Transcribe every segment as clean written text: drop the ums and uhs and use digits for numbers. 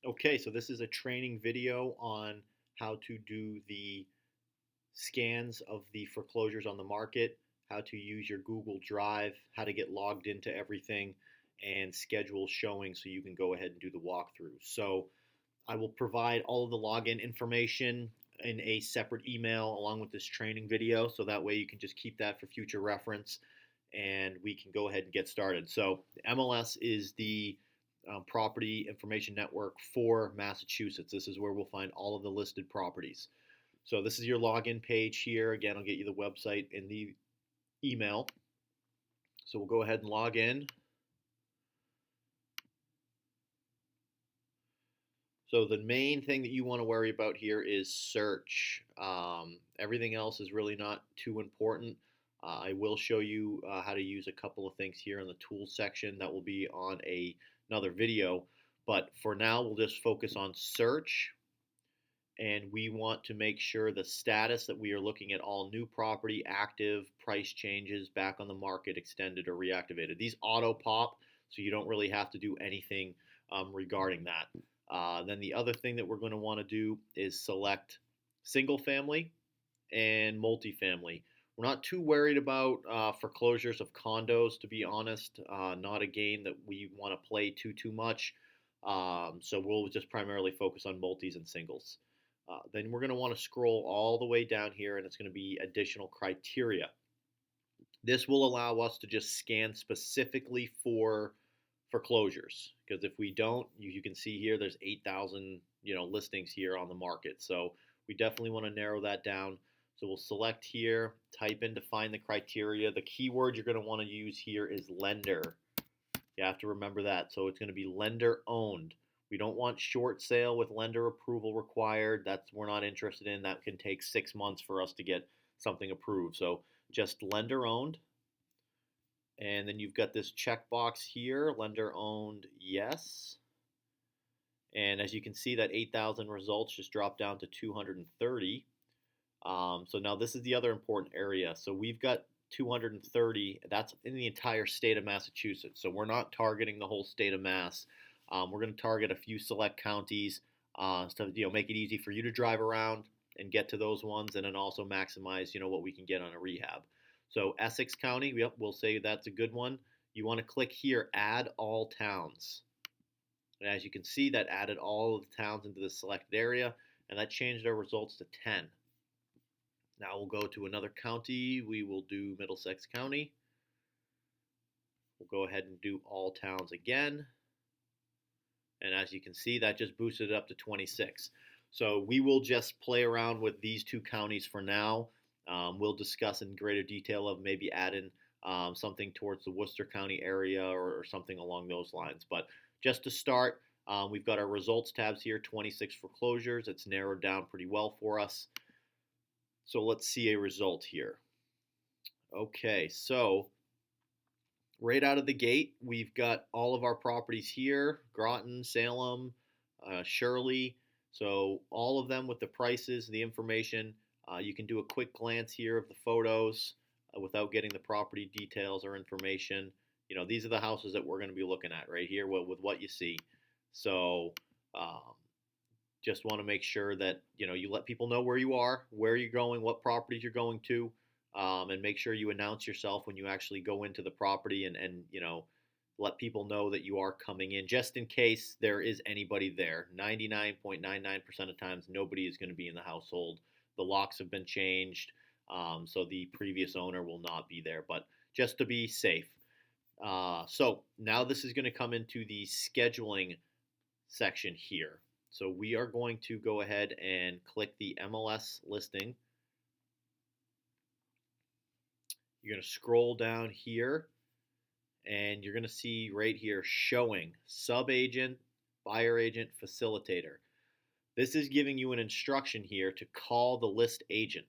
Okay, so this is a training video on how to do the scans of the foreclosures on the market, how to use your Google Drive, how to get logged into everything, and schedule showing so you can go ahead and do the walkthrough. So I will provide all of the login information in a separate email along with this training video, so that way you can just keep that for future reference and we can go ahead and get started. So MLS is the property information network for Massachusetts. This is where we'll find all of the listed properties. So this is your login page here. Again, I'll get you the website in the email. So we'll go ahead and log in. So the main thing that you want to worry about here is search. Everything else is really not too important. I will show you how to use a couple of things here in the tools section that will be on another video. But for now, we'll just focus on search. And we want to make sure the status that we are looking at all new property, active, price changes, back on the market, extended, or reactivated. These auto pop, so you don't really have to do anything regarding that. Then the other thing that we're going to want to do is select single family and multifamily. We're not too worried about foreclosures of condos, to be honest. Not a game that we want to play too much. So we'll just primarily focus on multis and singles. Then we're going to want to scroll all the way down here, and it's going to be additional criteria. This will allow us to just scan specifically for foreclosures, because if we don't, you can see here there's 8,000 listings here on the market. So we definitely want to narrow that down. So we'll select here, type in to find the criteria. The keyword you're going to want to use here is lender. You have to remember that. So it's going to be lender owned. We don't want short sale with lender approval required. We're not interested in. That can take 6 months for us to get something approved. So just lender owned. And then you've got this checkbox here, lender owned, yes. And as you can see, that 8,000 results just dropped down to 230. So now this is the other important area. So we've got 230. That's in the entire state of Massachusetts. So we're not targeting the whole state of Mass. We're going to target a few select counties to make it easy for you to drive around and get to those ones, and then also maximize what we can get on a rehab. So Essex County, we'll say that's a good one. You want to click here, add all towns. And as you can see, that added all of the towns into the selected area, and that changed our results to 10. Now we'll go to another county. We will do Middlesex County. We'll go ahead and do all towns again. And as you can see, that just boosted it up to 26. So we will just play around with these two counties for now. We'll discuss in greater detail of maybe adding something towards the Worcester County area or something along those lines. But just to start, we've got our results tabs here, 26 foreclosures. It's narrowed down pretty well for us. So let's see a result here. Okay, so right out of the gate, we've got all of our properties here, Groton, Salem, Shirley. So all of them with the prices, the information. You can do a quick glance here of the photos without getting the property details or information. These are the houses that we're going to be looking at right here with what you see. So just want to make sure that you let people know where you are, where you're going, what properties you're going to, and make sure you announce yourself when you actually go into the property, and let people know that you are coming in, just in case there is anybody there. 99.99% of times, nobody is going to be in the household. The locks have been changed, so the previous owner will not be there, but just to be safe. So now this is going to come into the scheduling section here. So we are going to go ahead and click the MLS listing. You're going to scroll down here, and you're going to see right here showing sub-agent, buyer agent, facilitator. This is giving you an instruction here to call the list agent.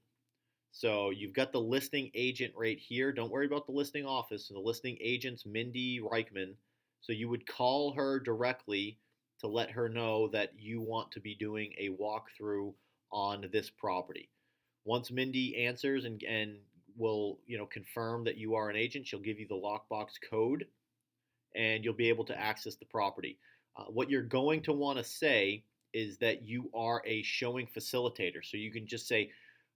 So you've got the listing agent right here. Don't worry about the listing office. The listing agent's Mindy Reichman. So you would call her directly to let her know that you want to be doing a walkthrough on this property. Once Mindy answers and will confirm that you are an agent, she'll give you the lockbox code, and you'll be able to access the property. What you're going to want to say is that you are a showing facilitator. So you can just say,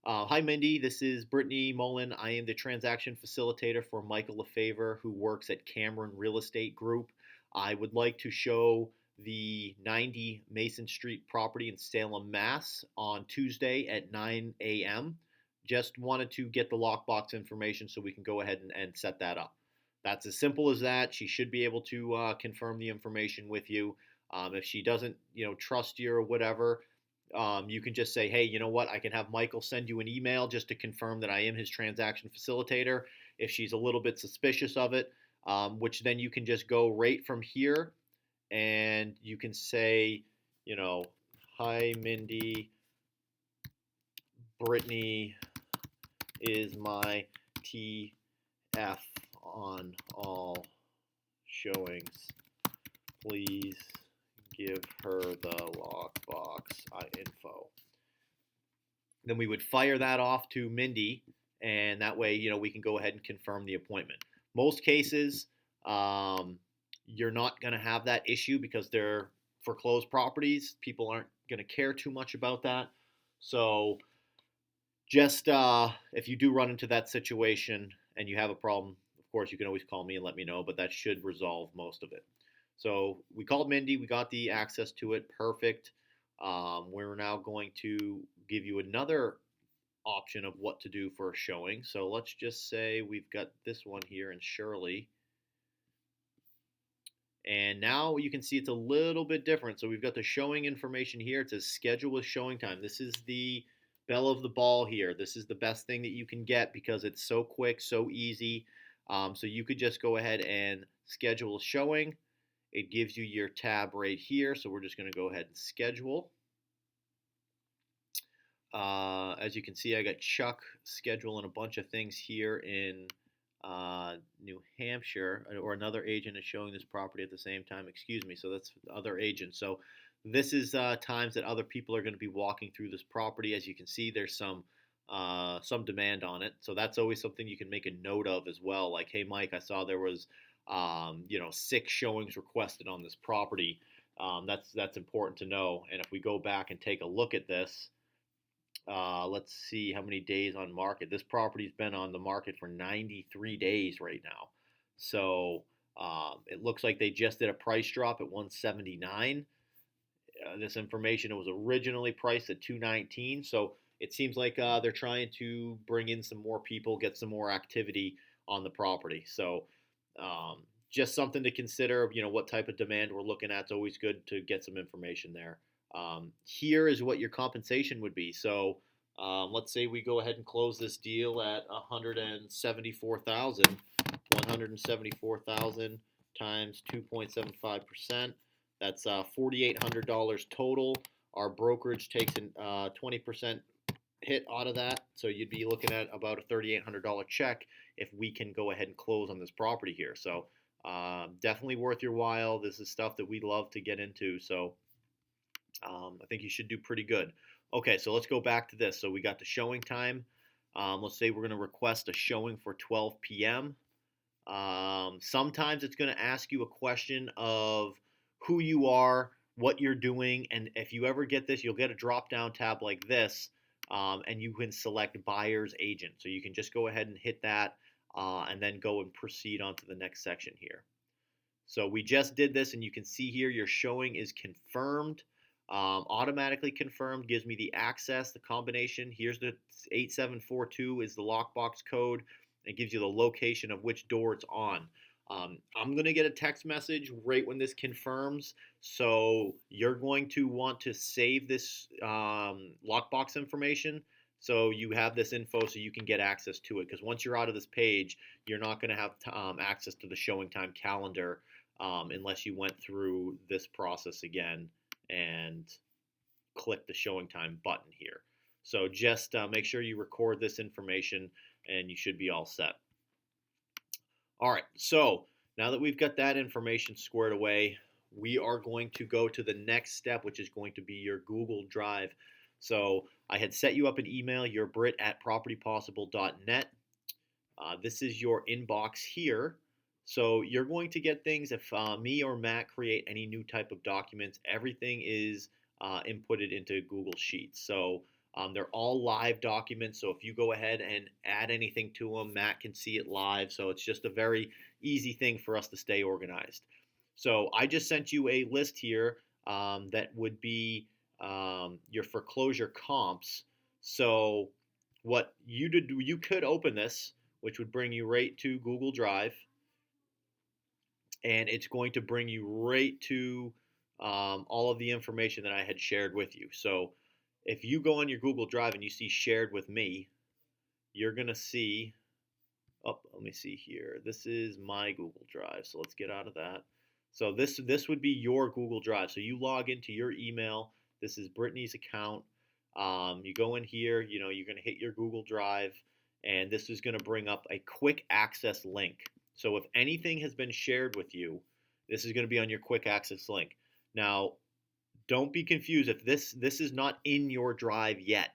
hi, Mindy, this is Brittany Mullen. I am the transaction facilitator for Michael LaFavor, who works at Cameron Real Estate Group. I would like to show the 90 Mason Street property in Salem, Mass on Tuesday at 9 a.m. Just wanted to get the lockbox information so we can go ahead and set that up. That's as simple as that. She should be able to confirm the information with you. If she doesn't, trust you or whatever, you can just say, hey, you know what? I can have Michael send you an email just to confirm that I am his transaction facilitator. If she's a little bit suspicious of it, which then you can just go right from here and you can say, you know, hi, Mindy, Brittany is my TF on all showings. Please give her the lockbox info. Then we would fire that off to Mindy, and that way, we can go ahead and confirm the appointment. Most cases, you're not going to have that issue because they're foreclosed properties. People aren't going to care too much about that. So just if you do run into that situation and you have a problem, of course, you can always call me and let me know, but that should resolve most of it. So we called Mindy. We got the access to it. Perfect. We're now going to give you another option of what to do for a showing. So let's just say we've got this one here in Shirley. And now you can see it's a little bit different. So we've got the showing information here. It says schedule with showing time. This is the belle of the ball here. This is the best thing that you can get because it's so quick, so easy. So you could just go ahead and schedule a showing. It gives you your tab right here. So we're just going to go ahead and schedule. As you can see, I got Chuck scheduling a bunch of things here in New Hampshire, or another agent is showing this property at the same time. Excuse me. So that's the other agent. So this is times that other people are going to be walking through this property. As you can see, there's some demand on it. So that's always something you can make a note of as well. Like, hey, Mike, I saw there was 6 showings requested on this property. That's important to know. And if we go back and take a look at this, let's see how many days on market. This property's been on the market for 93 days right now. So it looks like they just did a price drop at 179. This information, it was originally priced at 219. So it seems like they're trying to bring in some more people, get some more activity on the property. So just something to consider. What type of demand we're looking at. It's always good to get some information there. Here is what your compensation would be. So let's say we go ahead and close this deal at 174,000. 174,000 times 2.75%. That's $4,800 total. Our brokerage takes a 20% hit out of that, so you'd be looking at about a $3,800 check if we can go ahead and close on this property here. So definitely worth your while. This is stuff that we love to get into. So I think you should do pretty good. Okay, so let's go back to this. So we got the showing time. Let's say we're going to request a showing for 12 p.m. Sometimes it's going to ask you a question of who you are, what you're doing, and if you ever get this, you'll get a drop-down tab like this, and you can select buyer's agent. So you can just go ahead and hit that, and then go and proceed on to the next section here. So we just did this, and you can see here your showing is confirmed. Automatically confirmed gives me the access, the combination. Here's the 8742 is the lockbox code. It gives you the location of which door it's on. I'm going to get a text message right when this confirms. So you're going to want to save this lockbox information so you have this info so you can get access to it. Because once you're out of this page, you're not going to have access to the showing time calendar unless you went through this process again and click the showing time button here. So just make sure you record this information and you should be all set. All right, so now that we've got that information squared away, we are going to go to the next step, which is going to be your Google Drive. So I had set you up an email, yourbrit@propertypossible.net. This is your inbox here. So you're going to get things if me or Matt create any new type of documents, everything is inputted into Google Sheets. So they're all live documents. So if you go ahead and add anything to them, Matt can see it live. So it's just a very easy thing for us to stay organized. So I just sent you a list here that would be your foreclosure comps. So what you did, you could open this, which would bring you right to Google Drive, and it's going to bring you right to all of the information that I had shared with you. So if you go on your Google Drive and you see shared with me, you're going to see, oh, let me see here. This is my Google Drive. So let's get out of that. So this would be your Google Drive. So you log into your email. This is Brittany's account. You go in here, you're going to hit your Google Drive, and this is going to bring up a quick access link. So if anything has been shared with you, this is going to be on your quick access link. Now, don't be confused if this is not in your drive yet.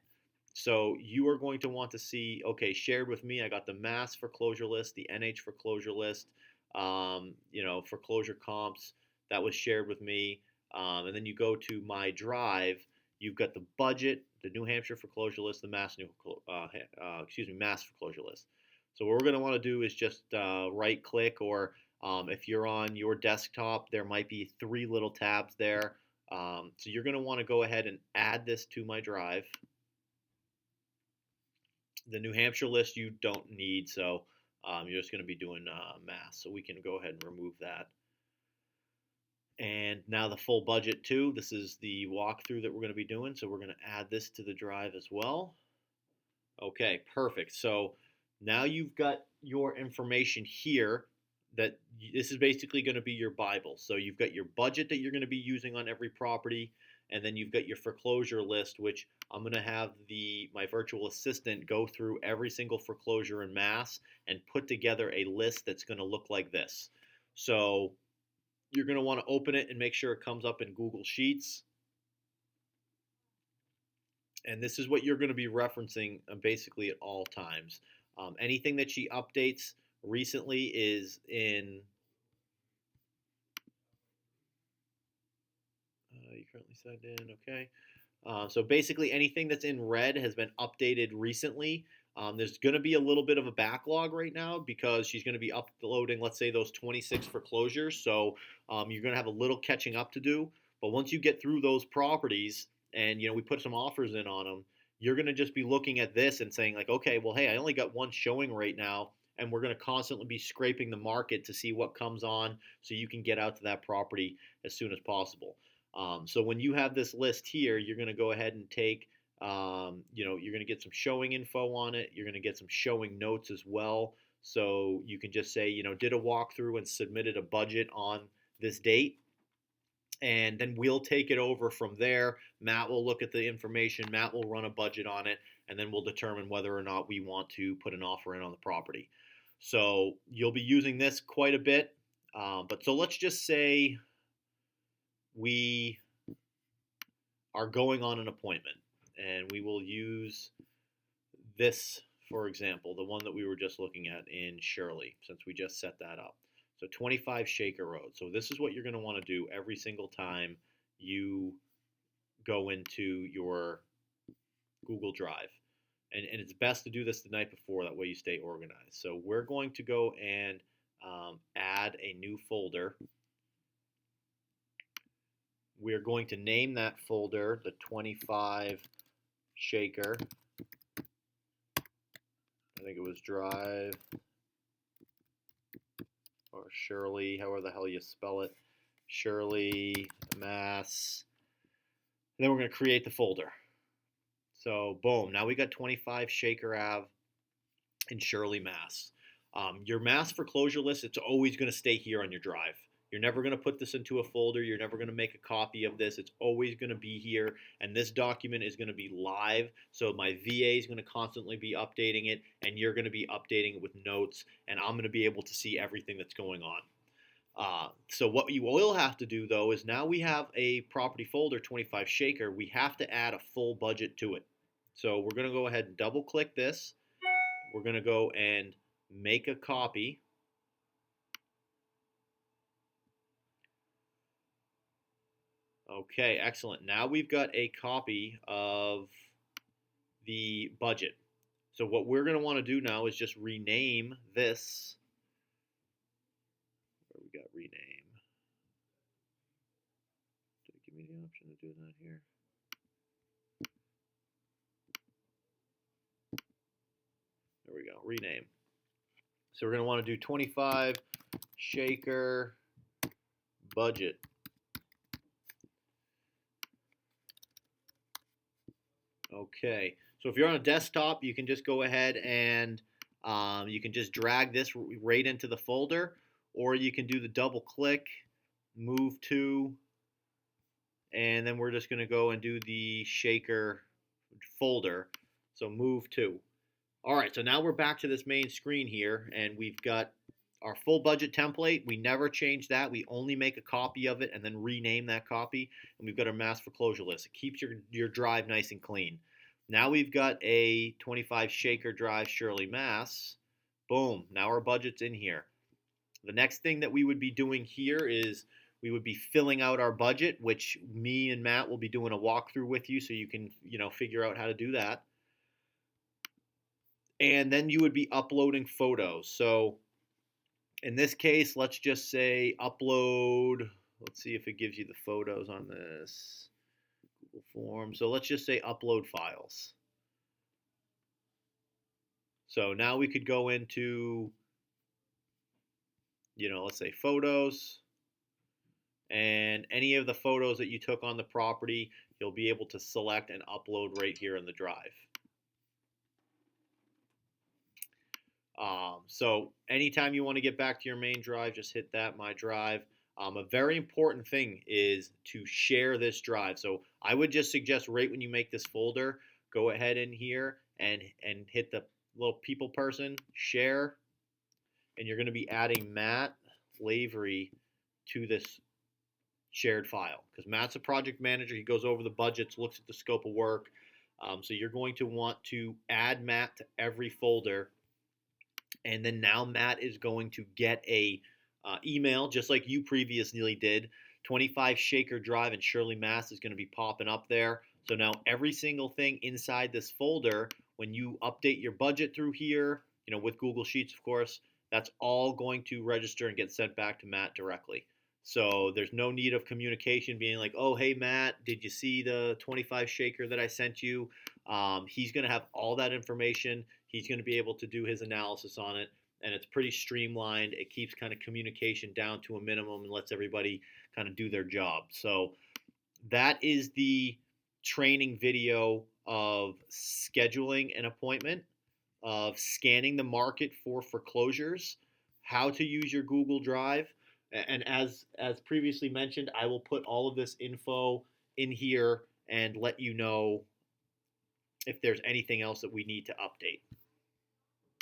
So you are going to want to see, okay, shared with me. I got the Mass foreclosure list, the NH foreclosure list, foreclosure comps that was shared with me, and then you go to my drive. You've got the budget, the New Hampshire foreclosure list, the Mass foreclosure list. So what we're going to want to do is just right click, or if you're on your desktop, there might be three little tabs there. So you're going to want to go ahead and add this to my drive. The New Hampshire list you don't need, so you're just going to be doing Mass. So we can go ahead and remove that. And now the full budget too. This is the walkthrough that we're going to be doing. So we're going to add this to the drive as well. Okay, perfect. So now you've got your information here that this is basically going to be your Bible. So you've got your budget that you're going to be using on every property, and then you've got your foreclosure list, which I'm going to have my virtual assistant go through every single foreclosure in Mass and put together a list that's going to look like this. So you're going to want to open it and make sure it comes up in Google Sheets. And this is what you're going to be referencing basically at all times. Anything that she updates recently is in. You currently signed in, okay. So basically, anything that's in red has been updated recently. There's going to be a little bit of a backlog right now because she's going to be uploading, let's say, those 26 foreclosures. So you're going to have a little catching up to do. But once you get through those properties and we put some offers in on them, you're going to just be looking at this and saying like, okay, well, hey, I only got one showing right now, and we're going to constantly be scraping the market to see what comes on so you can get out to that property as soon as possible. So when you have this list here, you're going to go ahead and take, you're going to get some showing info on it. You're going to get some showing notes as well. So you can just say, did a walkthrough and submitted a budget on this date. And then we'll take it over from there. Matt will look at the information. Matt will run a budget on it. And then we'll determine whether or not we want to put an offer in on the property. So you'll be using this quite a bit. But so let's just say we are going on an appointment, and we will use this, for example, the one that we were just looking at in Shirley, since we just set that up. So 25 Shaker Road. So this is what you're going to want to do every single time you go into your Google Drive. And it's best to do this the night before, that way you stay organized. So we're going to go and add a new folder. We're going to name that folder the 25 Shaker. I think it was Drive or Shirley, however the hell you spell it. Shirley, Mass. And then we're going to create the folder. So boom, now we got 25 Shaker Ave in Shirley, Mass. Your Mass foreclosure list, it's always going to stay here on your drive. You're never going to put this into a folder. You're never going to make a copy of this. It's always going to be here. And this document is going to be live. So my VA is going to constantly be updating it. And you're going to be updating it with notes. And I'm going to be able to see everything that's going on. So what you will have to do, though, is now we have a property folder, 25 Shaker. We have to add a full budget to it. So we're going to go ahead and double click this. We're going to go and make a copy. Okay, excellent. Now we've got a copy of the budget. So what we're going to want to do now is just rename this. Where we got rename? Did it give me the option to do that here? There we go, rename. So we're going to want to do 25 shaker budget. Okay, so if you're on a desktop, you can just go ahead and you can just drag this right into the folder, or you can do the double click, move to, and then we're just going to go and do the shaker folder. So move to. All right, so now we're back to this main screen here, and we've got our full budget template. We never change that. We only make a copy of it and then rename that copy. And we've got our mass foreclosure list. It keeps your drive nice and clean. Now we've got a 25 Shaker Drive, Shirley, Mass. Boom, now our budget's in here. The next thing that we would be doing here is we would be filling out our budget, which me and Matt will be doing a walkthrough with you so you can, figure out how to do that. And then you would be uploading photos. So in this case, let's just say upload. Let's see if it gives you the photos on this Google form. So let's just say upload files. So now we could go into, let's say photos. And any of the photos that you took on the property, you'll be able to select and upload right here in the drive. So anytime you want to get back to your main drive, just hit that, My Drive. A very important thing is to share this drive. So I would just suggest right when you make this folder, go ahead in here and hit the little people person, share, and you're going to be adding Matt Lavery to this shared file because Matt's a project manager. He goes over the budgets, looks at the scope of work. So you're going to want to add Matt to every folder. And then now Matt is going to get a email, just like you previously did. 25 Shaker Drive in Shirley, Mass is going to be popping up there. So now every single thing inside this folder, when you update your budget through here, with Google Sheets, of course, that's all going to register and get sent back to Matt directly. So there's no need of communication being like, oh, hey, Matt, did you see the 25 Shaker that I sent you? He's going to have all that information. He's going to be able to do his analysis on it, and it's pretty streamlined. It keeps kind of communication down to a minimum and lets everybody kind of do their job. So that is the training video of scheduling an appointment, of scanning the market for foreclosures, how to use your Google Drive. And as previously mentioned, I will put all of this info in here and let you know if there's anything else that we need to update.